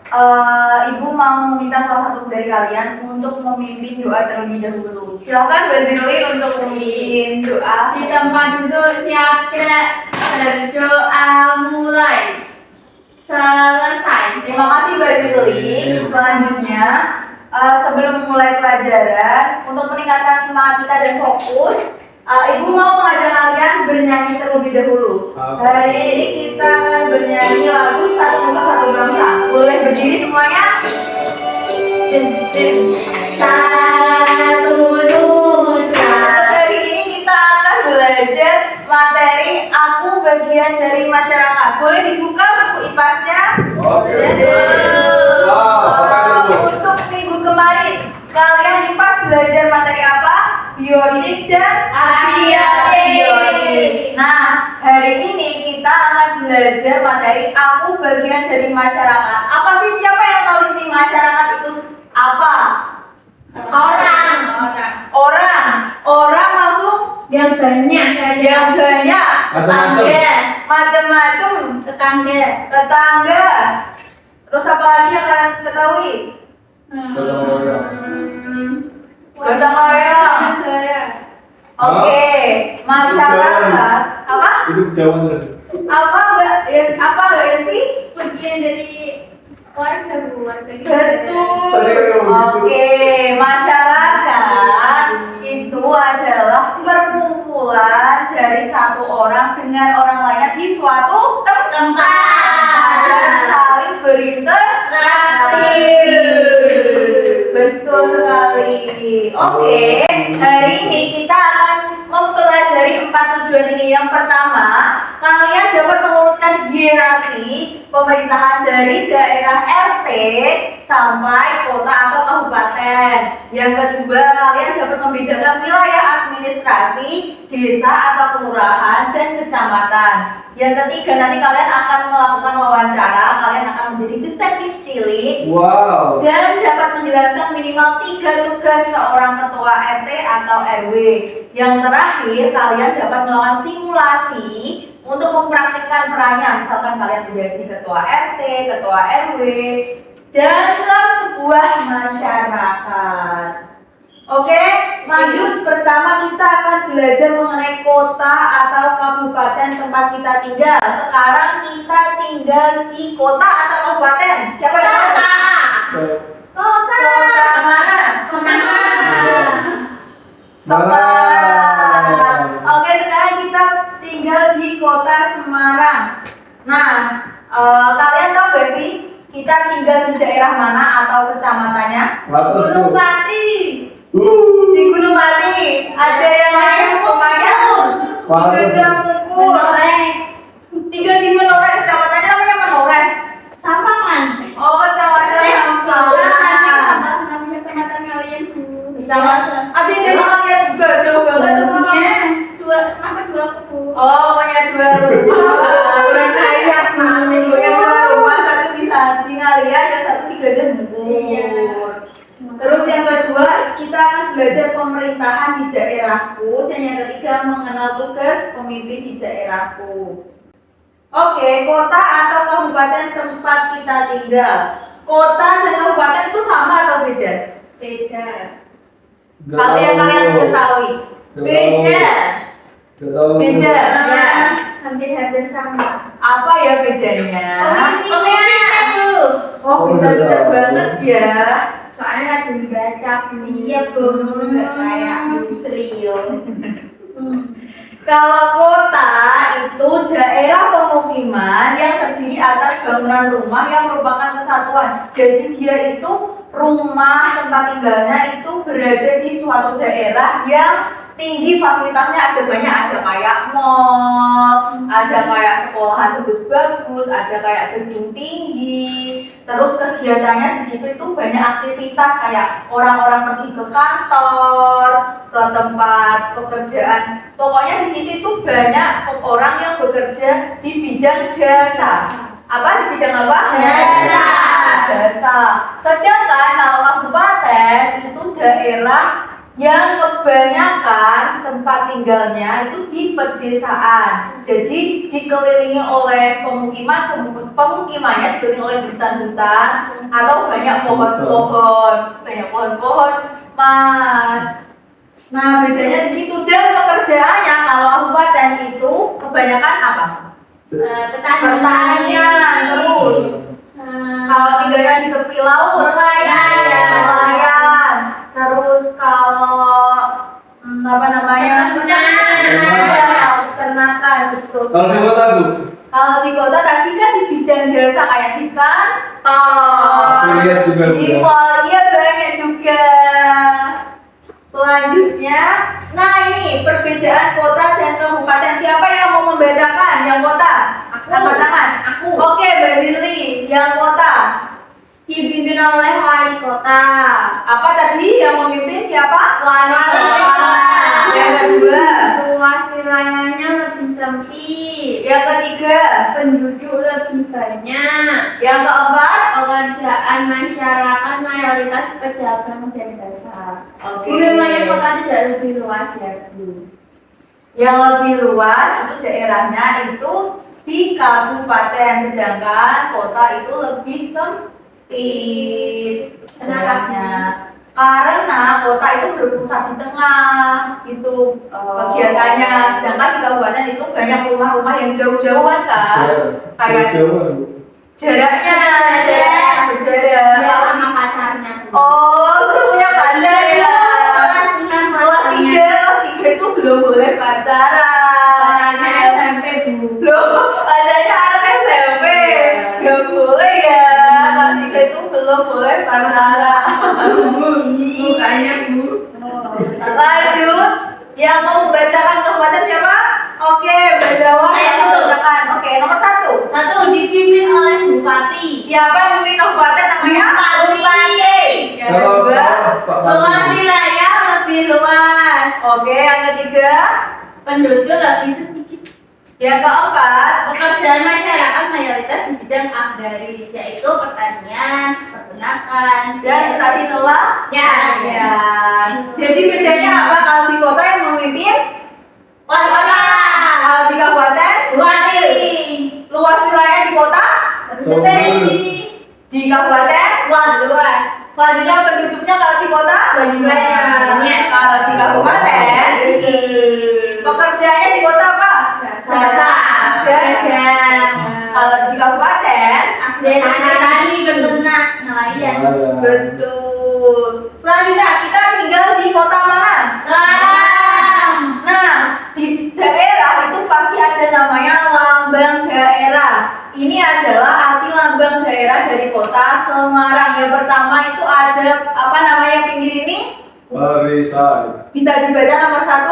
Ibu mau meminta salah satu dari kalian untuk memimpin doa terlebih dahulu. Silakan Mbak Zirli untuk memimpin doa. Di tempat duduk siap berdoa mulai. Selesai. Terima kasih Mbak Zirli. Selanjutnya, sebelum mulai pelajaran, untuk meningkatkan semangat kita dan fokus, Ibu mau mengajak kalian bernyanyi terlebih dahulu. Hari ini kita akan bernyanyi lagu Satu Nusa Satu Bangsa. Boleh berdiri semuanya? Satu Nusa. Hari ini kita akan belajar materi Aku Bagian dari Masyarakat. Boleh dibuka buku IPAS-nya? Untuk minggu kemarin, kalian IPAS belajar materi apa? Biotik dan abiotik. Nah, hari ini kita akan belajar materi Aku Bagian dari Masyarakat. Apa sih, siapa yang tahu ini masyarakat itu apa? Orang langsung Yang banyak. tetangga. Terus apa lagi yang kalian ketahui? Gotong royong. Oke, masyarakat. Apa? Itu kejauhan. Apa Mbak Rizky? Bagian dari warga gitu. Betul. Oke, masyarakat itu adalah perkumpulan dari satu orang dengan orang lainnya di suatu tempat dan saling berinteraksi. Betul sekali. Oke, hari ini kita akan mempelajari 4 tujuan ini. Yang pertama, kalian dapat mengurutkan hierarki pemerintahan dari daerah RT sampai kota atau kabupaten. Yang kedua, kalian dapat membedakan wilayah administrasi, desa atau kelurahan dan kecamatan. Yang ketiga, nanti kalian akan melakukan wawancara, kalian akan menjadi detektif cilik. Wow. Dan dapat menjelaskan minimal 3 tugas seorang ketua RT atau RW. Yang terakhir, kalian dapat melakukan simulasi untuk mempraktikkan perannya. Misalkan kalian menjadi ketua RT, ketua RW dalam sebuah masyarakat. Oke, lanjut. Pertama kita akan belajar mengenai kota atau kabupaten tempat kita tinggal. Sekarang kita tinggal di kota atau kabupaten. Siapa yang tahu? Kota mana? Semarang. Oke, sekarang kita tinggal di kota Semarang. Nah, kalian tahu gak sih kita tinggal di daerah mana atau kecamatannya? Gunung Pati. Di Gunung Pati. Ada yang lain pokoknya 3 Jamungkur. Tiga di Menoreh, kecamatannya namanya Menoreh. Sampangan. Oh, kecamatan Sampangan. Kecamatan kalian dulu. Kecamatan. Ada yang dari kalian juga, jauh banget rumahnya. Dua kubu. Oh, punya 2 rumah. Orang kaya nih. Punya 2 rumah, satu di Ngalia, yang satu di Gajah Mungkur. Terus yang kedua, kita akan belajar pemerintahan di daerahku. Dan yang ketiga, mengenal tugas pemimpin di daerahku. Oke, kota atau kabupaten tempat kita tinggal. Kota dan kabupaten itu sama atau beda? Beda. Kalau yang kalian ketahui. Beda. Beda. Ya. Hampir sama. Apa ya bedanya? Pemimpinnya tuh. Oh, pintar-pintar banget ya. Soalnya rajin baca. Iya, Bu. Nggak kayak Yusril. Kalau kota itu daerah pemukiman yang terdiri atas bangunan rumah yang merupakan kesatuan. Jadi dia itu rumah tempat tinggalnya itu berada di suatu daerah yang tinggi fasilitasnya, ada banyak, ada kayak mall, ada kayak sekolahan bagus-bagus, ada kayak gedung tinggi. Terus kegiatannya di situ itu banyak aktivitas kayak orang-orang pergi ke kantor, ke tempat pekerjaan. Pokoknya di situ itu banyak orang yang bekerja di bidang jasa. Apa di bidang apa? Jasa. Sedangkan kalau kabupaten itu daerah yang kebanyakan tempat tinggalnya itu di pedesaan. Jadi dikelilingi oleh pemukimannya dikelilingi oleh hutan-hutan atau banyak pohon-pohon, Mas. Nah, bedanya di situ. Dan pekerjaannya kalau kabupaten itu kebanyakan apa? Pertanian, terus kalau tinggalnya di tepi laut, nelayan. Terus kalau apa namanya? Peternakan, betul. Kalau di kota Bu? Kalau di kota tadi kan di bidang jasa kayak di Aku lihat juga, di Bu. mall, iya banyak juga. Selanjutnya, nah ini perbedaan kota dan kabupaten. Siapa yang mau membacakan yang kota? Angkat tangan. Aku. Oke, Mbak Zirli, yang kota. Dipimpin oleh wali kota. Apa tadi yang memimpin siapa? Wali kota. Yang kedua. Luas wilayahnya lebih sempit. Yang ketiga. Penduduk lebih banyak. Yang keempat. Pekerjaan masyarakat mayoritas pedagang dan jasa. Oke. Wilayah kota tidak lebih luas ya, Bu. Yang lebih luas itu daerahnya itu di kabupaten, sedangkan kota itu lebih sempit daerahnya. Karena kota itu berpusat di tengah itu kegiatannya, sedangkan di kabupaten itu banyak rumah-rumah yang jauh-jauhan kan, kayak jaraknya berjarak. Dia sama pacarnya. Oh, itu punya pacar ya. Kelas Kelas 3 itu belum boleh pacaran. SMP, Bu. Loh, pacarnya anak SMP, nggak boleh ya. Kelas 3 itu belum boleh pacaran. Bukannya, Bu. Lanjut, yang mau membacakan kabupaten siapa? Oke, Mbak Jawa yang Ayo. membacakan. Oke, nomor 1. Dipimpin oleh bupati. Siapa yang memimpin kabupaten namanya? Bupati. Yang kedua. Luas wilayah lebih luas. Oke, yang ketiga. Penduduk lebih sedikit. Yang keempat. Pekerjaan masyarakat mayoritas di bidang agraris, yaitu pertanian, peternakan, Dan tadi telah ya. ya. Jadi bedanya apa kalau di kota yang memimpin? Wali kota. Kalau di kabupaten? Bupati. Luas wilayah di kota? Sedikit. Di kabupaten? Luas. Selanjutnya penduduknya kalau di kota? Banyak. Kalau di kabupaten? Pekerjaannya di kota apa? Jasa. Dagang. Kalau di kabupaten? Petani, peternak, nelayan. Betul. Selanjutnya kita tinggal di kota mana? Sekarang. Nah, di daerah itu pasti ada namanya lambang daerah. Ini adalah arti lambang daerah dari kota Semarang. Yang pertama itu ada apa namanya pinggir ini? Perisai. Bisa dibaca nomor 1?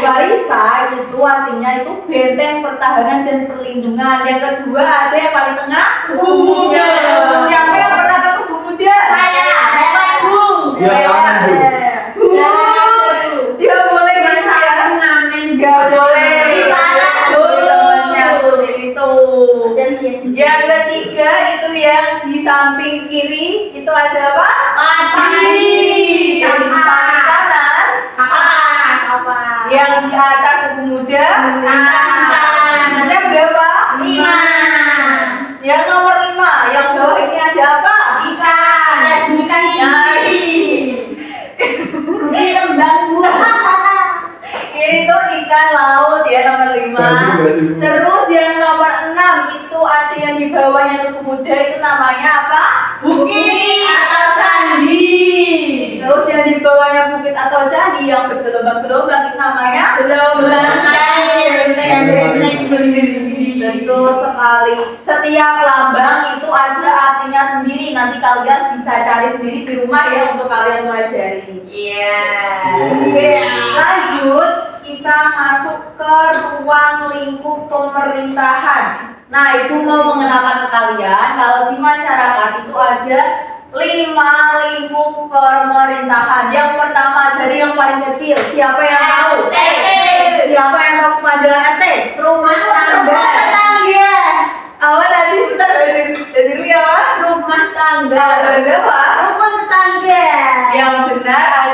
Perisai itu artinya itu benteng pertahanan dan perlindungan. Yang kedua ada yang paling tengah? Tugu Muda. Siapa yang pernah ke Tugu Muda? Saya lewat, Bu. Dia kangen, Bu. Dia boleh gitu ya? Nggak boleh. Temennya seperti itu. Yang ketiga itu yang di samping kiri itu ada apa? Yang di samping kanan? Yang di atas Tugu Muda? Ada berapa? Yang nomor 5. Yang bawah ini ada apa? Ini tuh ikan laut ya nomor 5. Terus yang nomor 6 itu ada yang di bawahnya Tugu Muda itu namanya apa? Bukit atau candi. Terus yang di bawahnya bukit atau candi yang bergelombang-gelombang itu namanya? Gelombang air. Betul sekali. Setiap lambang itu ada artinya sendiri. Nanti kalian bisa cari sendiri di rumah ya untuk kalian pelajari. Iya. Oke, lanjut kita masuk ke ruang lingkup pemerintahan. Nah, ibu mau mengenalkan ke kalian kalau di masyarakat itu ada 5 lingkup pemerintahan. Yang pertama dari yang paling kecil, siapa yang tahu? RT. Siapa yang tahu kepanjangan RT? Rumah tangga. Apa tadi bentar jadi apa? Rumah tangga. Ada apa? Rukun tetangga. Yang benar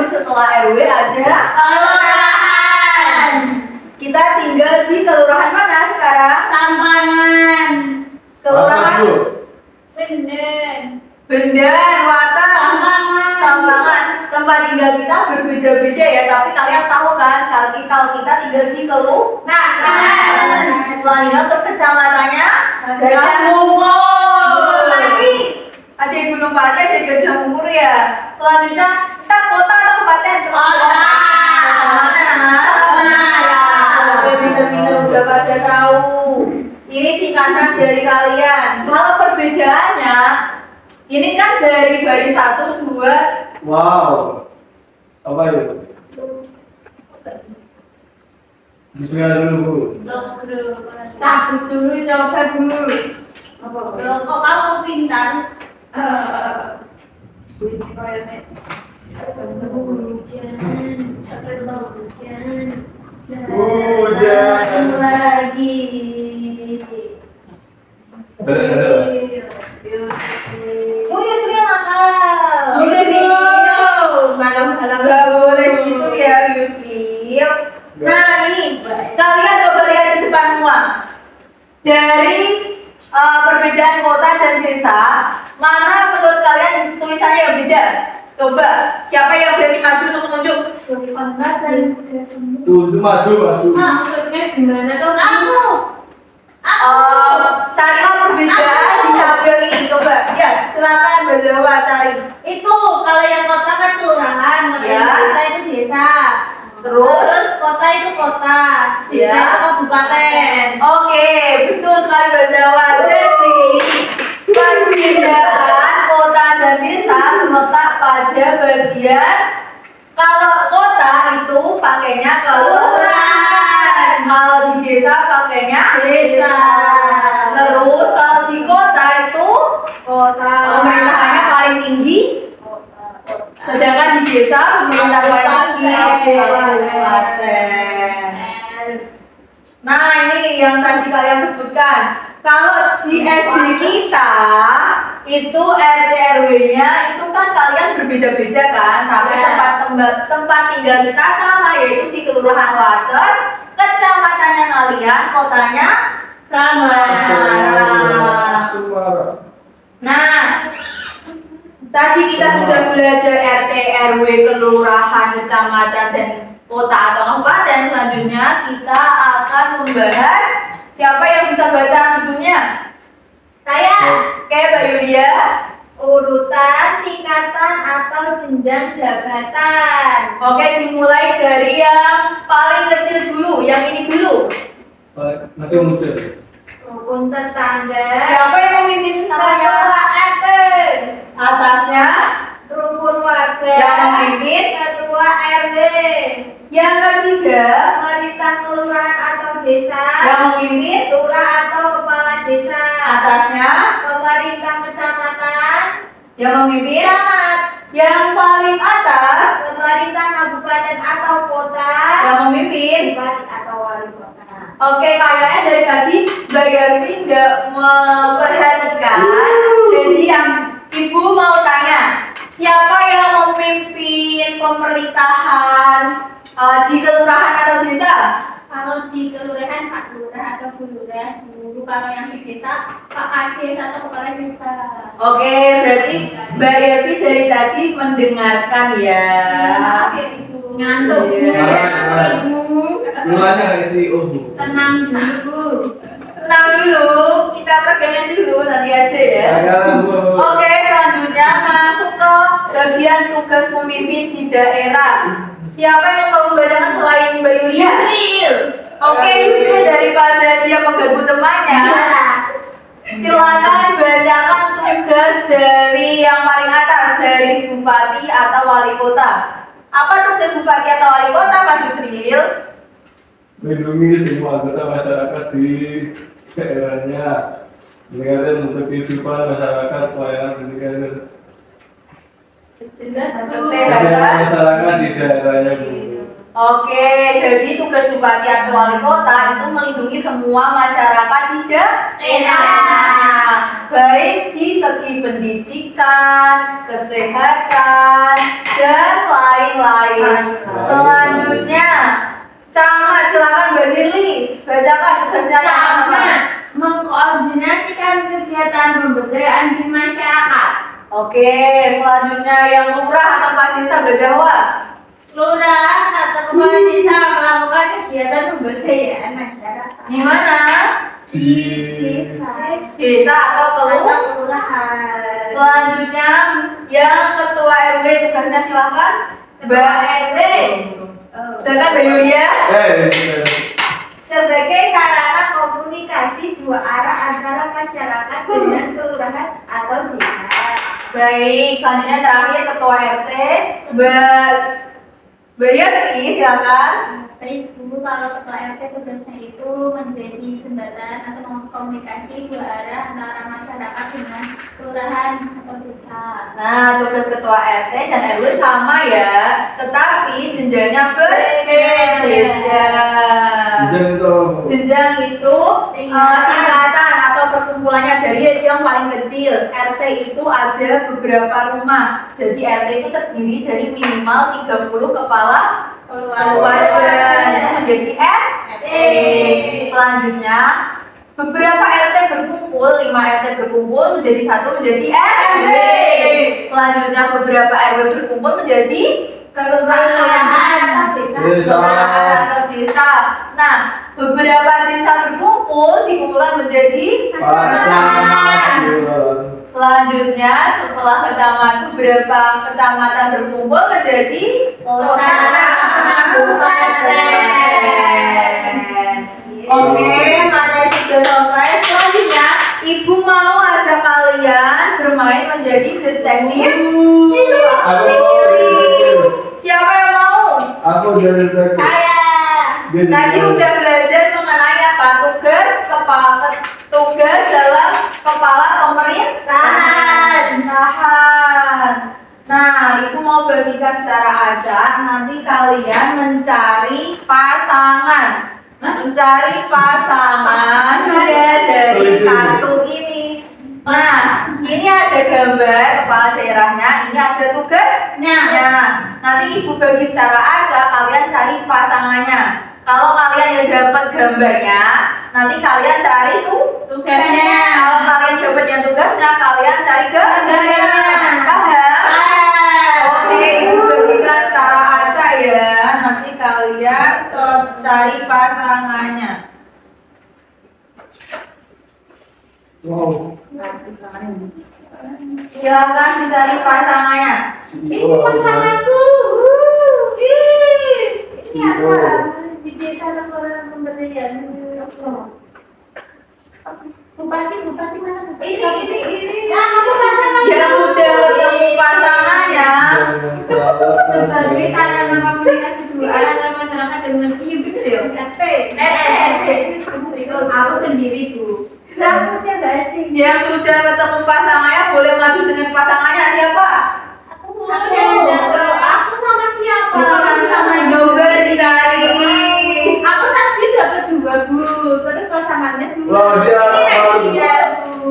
setelah RW ada kelurahan. Kita tinggal di kelurahan mana sekarang? Sampangan. Kelurahan Bu? Bendan, Wata, Sampangan. Sampangan. Tempat tinggal kita berbeda-beda ya, tapi kalian tahu kan kalau kita tinggal di kelurahan. Selanjutnya untuk kecamatannya Gajah Mungkur. Lagi. Ada Gunung Pati, ada Gajah Mungkur ya. Selanjutnya kita kota atau kabupaten? Kota. Oke, pinter-pinter udah pada tahu. Ini singkatan dari kalian. Kalau perbedaannya, ini kan dari baris 1, 2. Wow. Apa itu? Bismillah dulu, Bu. Takut dulu, coba dulu. Loh, kok kamu pintar? Hujan. Lagi. Ada. Oh ya Yusril nakal. Yusril. Malam-malam. Gak boleh gitu ya Yusril. Nah ini kalian coba lihat ke depan semua. Dari perbedaan kota dan desa, mana menurut kalian tulisannya yang beda? Coba siapa yang berani maju untuk menunjuk? Tulisan dan Tuh, maju. maksudnya gimana tuh? Aku. Carilah perbedaan di tabel ini. Coba ya silakan Mbak Jawa cari. Itu kalau yang kota kan kelurahan, kalau yang Ya. desa itu desa. Terus? Kota itu kota, desa Ya. itu kabupaten. Oke, betul sekali Mbak Jawa. Jadi perbedaan kota dan desa terletak pada bagian kalau kota itu pakainya kelurahan, kalau di desa pakainya Desa. Terus kalau di kota itu Kota. pemerintahannya paling tinggi, sedangkan di desa pemerintah paling tinggi kabupaten. Nah ini yang tadi kalian sebutkan. Kalau di SD kita itu RT RW-nya itu kan kalian berbeda-beda kan, tapi Ya. tempat tinggal kita sama yaitu di Kelurahan Wates, kecamatannya kalian, kotanya Sama. Nah, tadi kita sudah belajar RT, RW, kelurahan, kecamatan, dan kota atau kabupaten. Selanjutnya kita akan membahas siapa yang bisa baca bukunya. Saya Oke, Mbak Yulia. Urutan, tingkatan atau jenjang jabatan. Oke, dimulai dari yang paling kecil dulu, yang ini dulu. Masih muda. Rukun tetangga. Siapa yang memimpin namanya? Ketua RT. Atasnya Rukun warga. yang memimpin. Ketua RW. Yang ketiga Pemerintah kelurahan atau desa. yang memimpin. Lurah atau kepala desa. Atasnya Pemerintah kecamatan. yang memimpin. Camat. Yang paling atas Pemerintah kabupaten atau kota. yang memimpin. Bupati atau wali kota. Oke, kayaknya dari tadi Mbak Yasmin nggak memperhatikan. Jadi yang Ibu mau tanya, siapa yang memimpin pemerintahan di kelurahan atau desa? Kalau di kelurahan Pak Lurah atau Bu Lurah, Bu. Kalau yang di desa Pak Kades atau kepala desa. Oke, berarti Mbak Yasmin dari tadi mendengarkan ya. Maaf ya Ibu. ngantuk. Iya. Ibu. Mulanya kayak si Senang dulu. Tenang dulu, kita pegangan dulu nanti aja ya. Sekarang, Bu. Oke, selanjutnya masuk ke bagian tugas pemimpin di daerah. Siapa yang mau membacakan selain Mbak Yulia? Yusril. Oke, Yusril daripada dia mengganggu temannya, silakan bacakan tugas dari yang paling atas, dari bupati atau wali kota. Apa tugas bupati atau wali kota, Mas Yusril? Melindungi semua anggota masyarakat di daerahnya, meningkatkan untuk kehidupan masyarakat, pelayanan pendidikan Kesehatan. masyarakat di daerahnya, Bu. Oke, jadi tugas bupati atau wali kota itu melindungi semua masyarakat di daerah. baik di segi pendidikan, kesehatan, dan lain-lain. Selanjutnya, camat, silakan Mbak Zirli, bacakan tugasnya Camat mengkoordinasikan kegiatan pemberdayaan di masyarakat. Oke, selanjutnya yang lurah atau Pak Desa Badawa. Lurah atau kepala desa melakukan kegiatan pemberdayaan masyarakat. Di mana? Di desa Desa atau atau kelurahan. Selanjutnya, yang ketua RW tugasnya silakan Mbak RW. Silakan Mbak Yulia. Sebagai sarana komunikasi dua arah antara masyarakat dengan kelurahan atau desa. Baik, selanjutnya terakhir ketua RT Mbak Yasmi, silakan. Baik Bu, kalau ketua RT tugasnya itu menjadi jembatan atau komunikasi dua arah antara masyarakat dengan kelurahan atau desa. Nah, tugas ketua RT dan RW sama ya, tetapi jenjangnya berbeda. Jenjang itu tingkatan atau perkumpulannya dari yang paling kecil. RT itu ada beberapa rumah. Jadi RT itu terdiri dari minimal 30 kepala keluarga. Itu menjadi RT. Selanjutnya beberapa RT berkumpul, 5 RT berkumpul menjadi satu menjadi RW. Selanjutnya beberapa RW berkumpul menjadi kelurahan atau desa. Nah, beberapa desa berkumpul dikumpulkan menjadi kecamatan. Selanjutnya setelah kecamatan, beberapa kecamatan berkumpul menjadi kota kabupaten. Oke, materi sudah selesai. Selanjutnya, Ibu mau ajak kalian bermain menjadi detektif cilik. Siapa yang mau? Aku dari tadi. Saya. Tadi udah belajar mengenai apa? Tugas dalam kepala pemerintahan. Nah, Ibu mau bagikan secara acak. Nanti kalian mencari pasangan. Mencari pasangan ya dari satu ini. Nah, ini ada gambar kepala daerahnya, ini ada tugasnya. Nanti Ibu bagi secara acak, kalian cari pasangannya. Kalau kalian yang dapat gambarnya, nanti kalian cari tugasnya. Kalau kalian dapat yang tugasnya, kalian cari gambarnya. Paham? Oke, Ibu bagikan secara acak ya. Nanti kalian cari pasangannya. Wow. Silakan dicari pasangannya. Ini pasanganku. Ini apa? Di desa laporan pemberdayaan. Bupati mana? Ini. Nah, kamu pasangan. Ya sudah ketemu pasangannya. Sebagai sarana komunikasi dua arah antara masyarakat dengan bener ya. RT. Itu aku sendiri Bu. Kamu yang nggak ada. Ya sudah ketemu pasangannya, boleh maju dengan pasangannya. Siapa? Aku sama siapa? Bukan sama juga dicari. Aku tadi dapat 2 Bu. Terus pasangannya 2. Wah, dia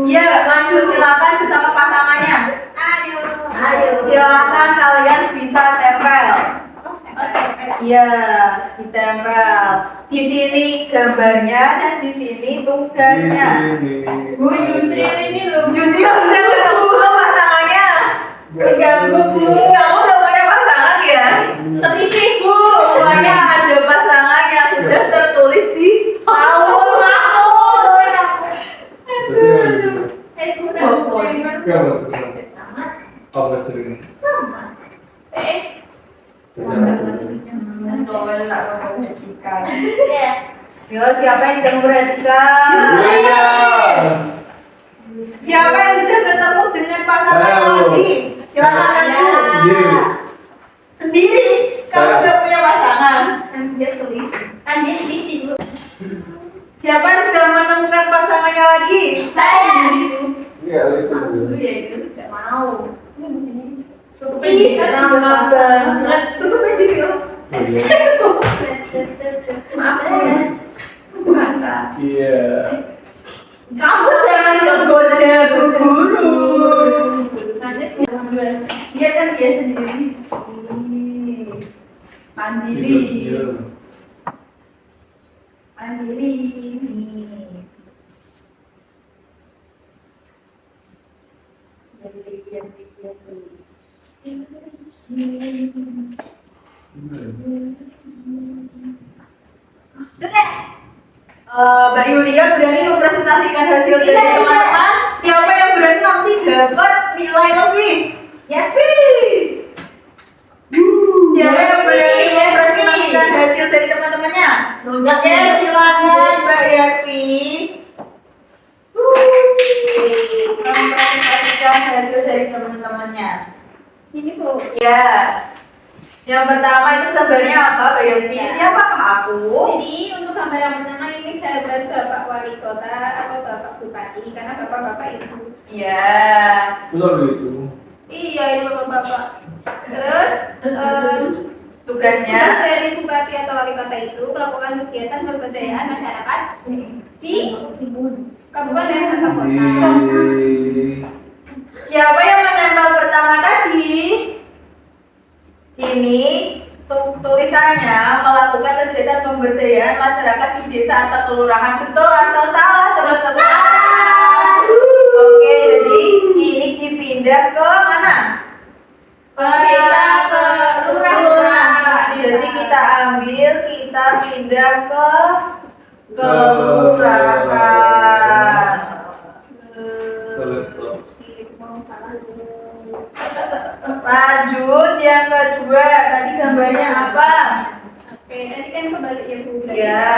Ya, maju silakan bersama pasangannya. Ayo. Silakan kalian bisa tempel. Iya, ditempel. Di sini gambarnya dan di sini tugasnya. Bu Yusri ini loh. Yusri udah ketemu belum pasangannya? Ganggu Bu. Kamu udah punya pasangan ya? Selisih Bu. Pokoknya ada pasangannya sudah tertulis di awal Bu udah Ya. Yo, siapa yang tidak memperhatikan? Siapa yang sudah ketemu dengan pasangannya lagi? Silakan maju. Sendiri. Kamu Saya. gak punya pasangan. Dia selisih. Kan dia selisih Bu. Siapa yang sudah menemukan pasangannya lagi? Saya. Iya, itu. dulu ya itu. Nggak mau. Ih, Lama banget. Cukup ya video. Maaf Bu. Masa. Iya. Kamu jangan tergoda Bu Guru. Dia kan dia sendiri. Mandiri. Mandiri. Sudah. Mbak Yulia berani mempresentasikan hasil dari teman-teman. Siapa yang berani nanti dapat nilai lebih? Yasmin. Siapa yang berani mempresentasikan hasil dari teman-temannya? Oke, silakan Mbak Yasfi. Mempresentasikan hasil dari teman-temannya. Ini Bu. Ya. Yang pertama itu gambarnya apa, Mbak Yasfi? Siapakah aku? Jadi untuk gambar yang pertama ini saya buat Bapak Wali Kota atau Bapak Bupati karena Bapak-bapak itu. Ya. Betul itu. Iya ini Bapak-bapak. Terus Tugasnya tugas dari Bupati atau Wali Kota itu melakukan kegiatan pemberdayaan masyarakat di kabupaten atau kota. siapa yang menempel pertama tadi? Ini tulisannya melakukan kegiatan pemberdayaan masyarakat di desa atau kelurahan. Betul atau salah, teman-teman? Oke, jadi ini dipindah ke mana? Desa ke lurah. Jadi kita ambil, kita pindah ke kelurahan. Lanjut yang kedua, tadi gambarnya apa? Oke, tadi kan kembali ya Bu. Ya.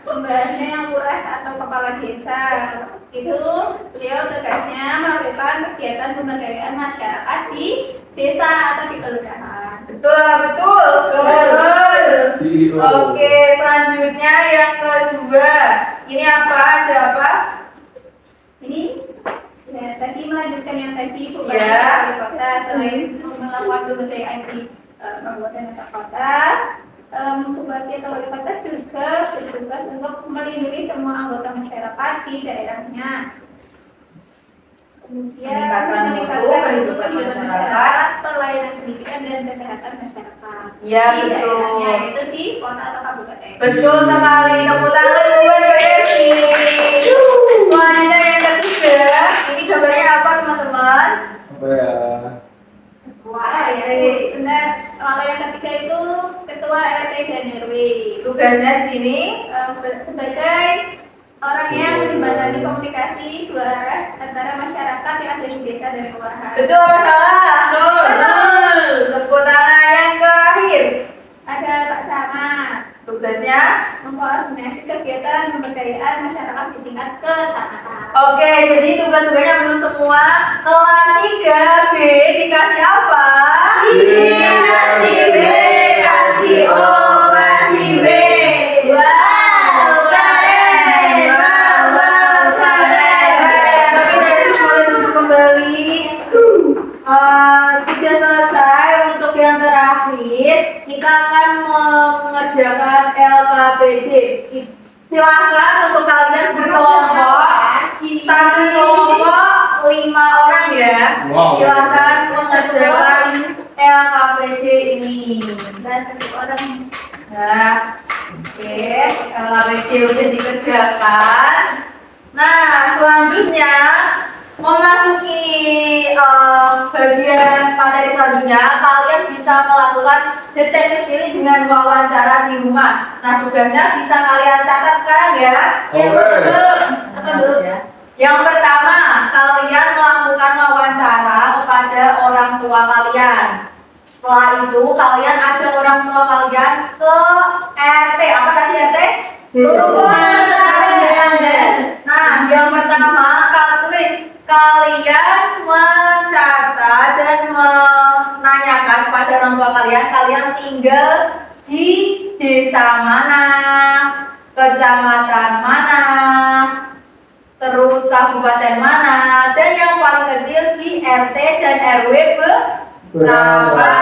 Pembahasannya yang lurah atau kepala desa itu beliau tugasnya melakukan kegiatan pemberdayaan masyarakat di desa atau di kelurahan. Betul apa betul? CEO. Oke, selanjutnya yang kedua. Ini apa? Ada apa? Ini ya tadi melanjutkan yang tadi Bupati Ya. Wali Kota selain melakukan pemberdayaan di kabupaten atau kota, Bupati atau Wali Kota juga bertugas untuk melindungi semua anggota masyarakat di daerahnya. Kemudian Meningkatkan mutu kehidupan masyarakat, pelayanan pendidikan dan kesehatan masyarakat. Ya, di betul. daerahnya, yaitu di kota atau kabupaten. Betul sekali. Tepuk tangan buat Mbak Esi. Selanjutnya yang ketiga. Ini gambarnya apa teman-teman? Apa ya? Wah, ya, benar. Kalau yang ketiga itu ketua RT dan RW. Tugasnya di sini. Sebagai orang yang menjembatani komunikasi dua arah antara masyarakat yang ada di desa dan kelurahan. Betul apa salah? Betul. Tepuk tangan yang terakhir. Ada Pak Camat, Tugasnya. mengkoordinasi kegiatan pemberdayaan masyarakat di tingkat kecamatan. Oke, jadi tugas-tugasnya belum semua. Kelas 3B dikasih apa? Dikasih B, kasih O, kasih B. Wow, keren. Wow, keren. Tapi dari boleh duduk kembali. Sudah selesai. Untuk yang terakhir, kita akan mengerjakan LKPD. Silahkan untuk kalian berkelompok. Satu kelompok 5 orang ya. Wow. Silahkan mengerjakan LKPD ini. Dan satu orang Nah, oke, LKPD udah dikerjakan. Nah, selanjutnya memasuki bagian materi selanjutnya, kalian bisa melakukan detektif ini dengan wawancara di rumah. Nah, tugasnya bisa kalian catat sekarang ya. Oke. Yang pertama, kalian melakukan wawancara kepada orang tua kalian. Setelah itu, kalian ajak orang tua kalian ke RT. Apa tadi RT? Rukun tetangga. Nah, yang pertama, tulis kalian mencatat dan menanyakan kepada orang tua kalian tinggal di desa mana, kecamatan mana, terus kabupaten mana, dan yang paling kecil di RT dan RW berapa.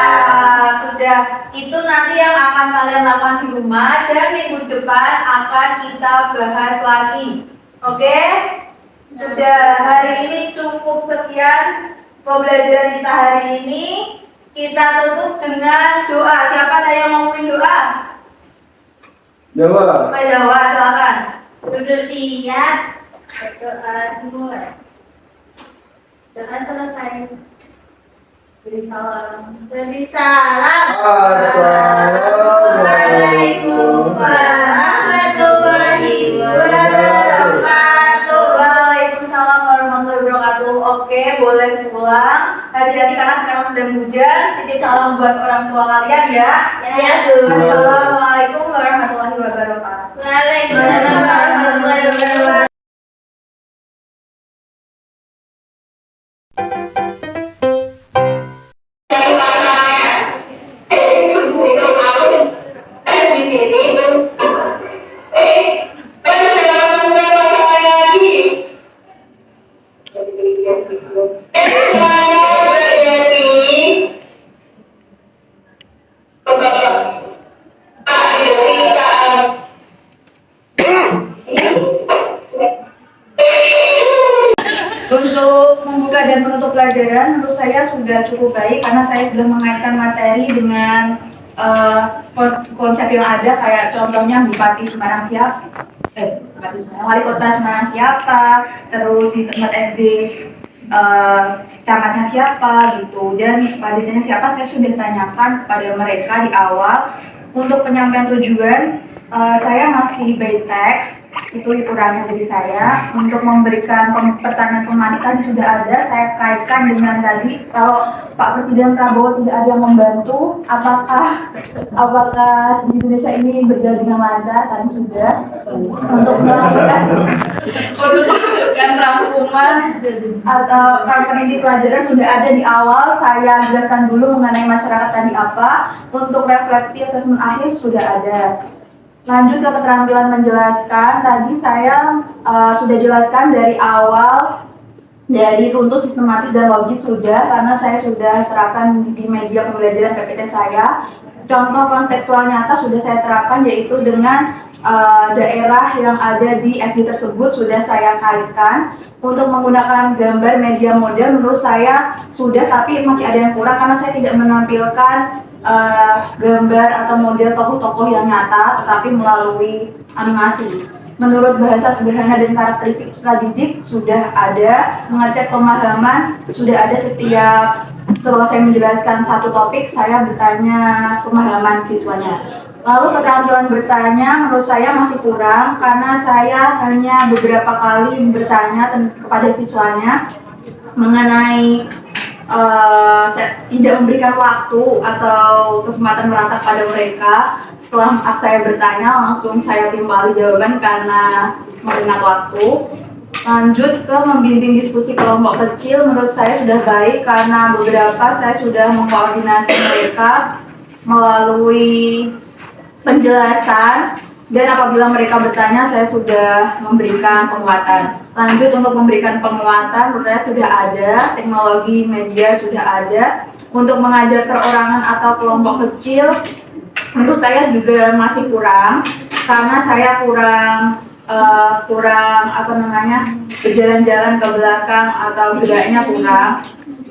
Sudah, itu nanti yang akan kalian lakukan di rumah dan minggu depan akan kita bahas lagi. Oke? Sudah, hari ini cukup sekian pembelajaran kita hari ini. Kita tutup dengan doa. Siapa tadi yang mau ngomongin doa? Jawa. Pak Jawa, silakan. Duduk siap. Berdoa dimulai. Doa selesai. Beri salam. Beri salam. Assalamualaikum warahmatullahi wabarakatuh. Waalaikumsalam warahmatullahi wabarakatuh. Oke, boleh pulang. Hati-hati karena sekarang sedang hujan. Titip salam buat orang tua kalian ya. Ya, Bu. Assalamualaikum warahmatullahi wabarakatuh. Waalaikumsalam warahmatullahi wabarakatuh. Untuk membuka dan menutup pelajaran, menurut saya sudah cukup baik karena saya sudah mengaitkan materi dengan konsep yang ada, kayak contohnya Bupati Semarang siapa, Wali Kota Semarang siapa, terus di tempat SD camatnya siapa gitu, dan pada desanya siapa saya sudah tanyakan kepada mereka di awal. Untuk penyampaian tujuan, saya masih by text, itu dikurangi dari saya. Untuk memberikan pertanyaan pemanik tadi sudah ada, saya kaitkan dengan tadi kalau Pak Presiden Prabowo tidak ada yang membantu, apakah di Indonesia ini berjalan dengan lancar? Tadi sudah. Untuk melakukan rangkuman atau rangkuman di pelajaran sudah ada di awal. Saya jelaskan dulu mengenai masyarakat tadi apa. Untuk refleksi asesmen akhir sudah ada. Lanjut ke keterampilan menjelaskan, tadi saya sudah jelaskan dari awal, dari runtut sistematis dan logis sudah, karena saya sudah terapkan di media pembelajaran PPT saya. Contoh kontekstual nyata sudah saya terapkan, yaitu dengan daerah yang ada di SD tersebut sudah saya kaitkan. Untuk menggunakan gambar media model menurut saya sudah, tapi masih ada yang kurang karena saya tidak menampilkan gambar atau model tokoh-tokoh yang nyata, tetapi melalui animasi. Menurut bahasa sederhana dan karakteristik peserta didik sudah ada, mengecek pemahaman sudah ada. Setiap selesai menjelaskan satu topik, saya bertanya pemahaman siswanya. Lalu keterampilan bertanya menurut saya masih kurang karena saya hanya beberapa kali bertanya kepada siswanya mengenai tidak memberikan waktu atau kesempatan merangkak pada mereka. Setelah saya bertanya, langsung saya timpali jawaban karena mengingat waktu. Lanjut ke membimbing diskusi kelompok kecil, menurut saya sudah baik karena beberapa saya sudah mengkoordinasi mereka melalui penjelasan, dan apabila mereka bertanya saya sudah memberikan penguatan. Lanjut untuk memberikan penguatan, menurut saya sudah ada, teknologi media sudah ada. Untuk mengajar perorangan atau kelompok kecil, menurut saya juga masih kurang, karena saya kurang berjalan-jalan ke belakang atau geraknya kurang.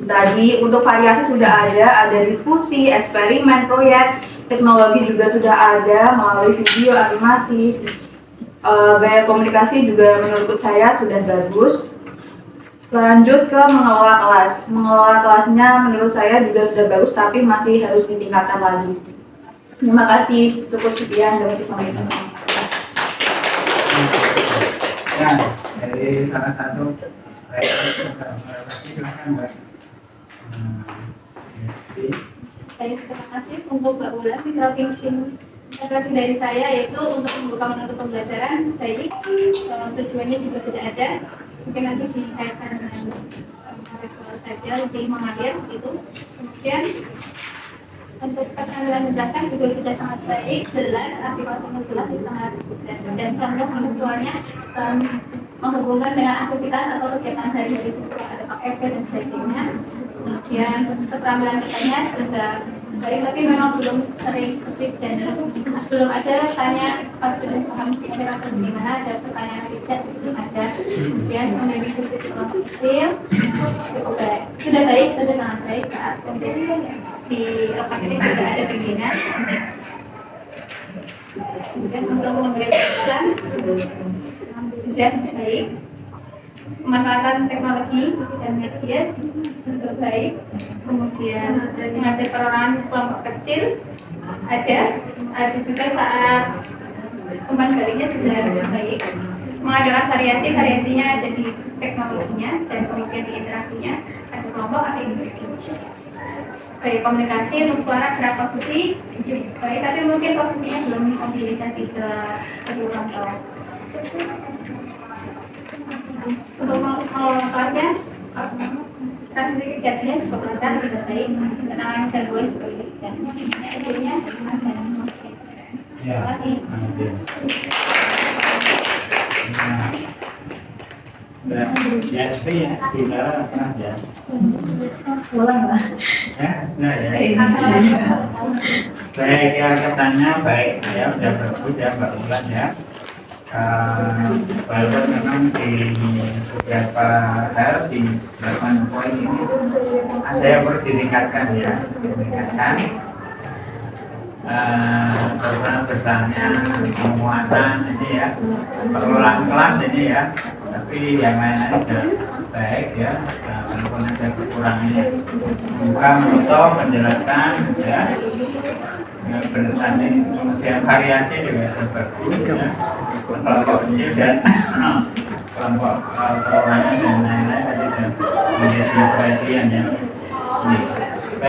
Tadi untuk variasi sudah ada diskusi, eksperimen, proyek, teknologi juga sudah ada melalui video, animasi, gaya komunikasi juga menurut saya sudah bagus. Lanjut ke mengelola kelas. Mengelola kelasnya menurut saya juga sudah bagus, tapi masih harus ditingkatkan lagi. Terima kasih, cukup sekian dari pemerintah. Ya, dari salah satu silakan Mbak. Baik, terima kasih untuk Mbak Ulan. Refleksi dari saya yaitu untuk membuka menutup pembelajaran baik, tujuannya juga sudah ada. Mungkin nanti dikaitkan dengan saja lebih mengalir gitu. Kemudian untuk keterampilan menjelaskan juga sudah sangat baik, jelas, artikulasinya jelas, sistematis sudah, dan contoh menunjukkannya menghubungkan dengan aktivitas atau kegiatan hari-hari siswa, ada pakai dan sebagainya. Kemudian keterampilan kitanya sudah baik, tapi memang belum sering seperti dan belum ada tanya pas sudah paham kira-kira bagaimana, ada pertanyaan tidak belum ada. kemudian menjadi diskusi kelompok kecil cukup baik, sudah sangat baik saat kemudian di rekan ini juga ada pimpinan. Kemudian untuk memberikan sudah baik, pemanfaatan teknologi dan media juga baik, kemudian mengajar perorangan kelompok kecil ada juga saat umpan baliknya sudah baik, mengadakan variasinya ada di teknologinya dan kemudian di interaksinya ada kelompok ada industri. Baik, komunikasi untuk suara gerak posisi baik, tapi mungkin posisinya belum mobilisasi ke keseluruhan kelas. Untuk mengelola kelasnya, transisi kegiatannya cukup lancar, sudah baik, kenalan gangguan juga baik, dan akhirnya ada. Ya. Terima kasih. Nah, ya SP ya, Saudara pernah ya? Nah ya. Baik ya, katanya baik ya, udah bagus ya Mbak Ulan ya. Walaupun memang di beberapa hal di 8 poin ini ada yang perlu ditingkatkan ya, karena bertanya penguatan ini ya, pengelolaan kelas ini ya, tapi yang lain-lain sudah baik ya, walaupun ada kekurangannya. Buka menutup penjelasan ya, penjelasan ini kemudian variasi juga sudah bagus ya, kelompok ini dan kelompok perorangan dan lain-lain tadi sudah menjadi perhatian ya.